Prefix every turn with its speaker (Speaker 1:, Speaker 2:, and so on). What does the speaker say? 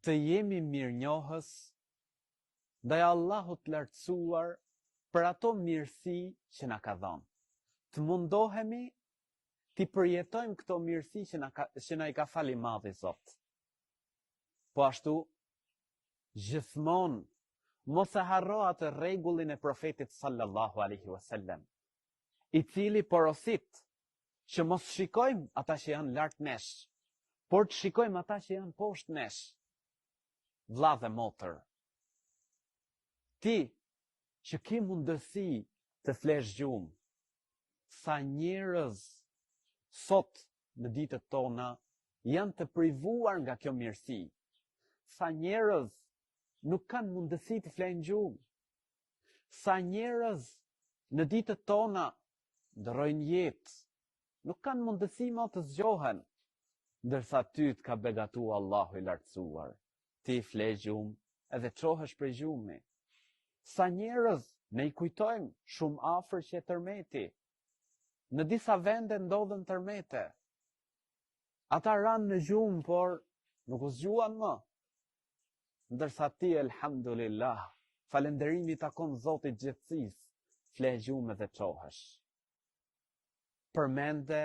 Speaker 1: të jemi mirënjohës ndaj Allahut lartësuar për ato mirësi që na ka dhënë. Të mundohemi t'i përjetojmë këto mirësi që na i ka fali madhi Zot. Po ashtu, gjithmonë mos e harro atë rregullin e profetit sallallahu alaihi wasallam, i cili porosit që mos shikojmë ata që janë lart nesh, por të shikojmë ata që janë poshtë nesh. Vlla dhe motër, ti që ke mundësi të flesh gjumë, sa njerëz sot në ditët tona janë të privuar nga kjo mirësi. Sa njerëz nuk kanë mundësi të flenë gjumë. Sa njerëz në ditët tona ndrojnë jetë, nuk kanë mundësi më të zgjohen, ndërsa ty të ka begatu Allahu i lartësuar. Ti fle gjumë edhe çohesh prej gjumi. Sa njerëz ne i kujtojmë shumë afër që e tërmeti. Në disa vende ndodhen tërmete. Ata ranë në gjumë, por nuk u zgjuan më. Ndërsa ti, elhamdulillah, falënderimi takon Zotit gjithësisë, fle gjumë dhe çohesh. Përmende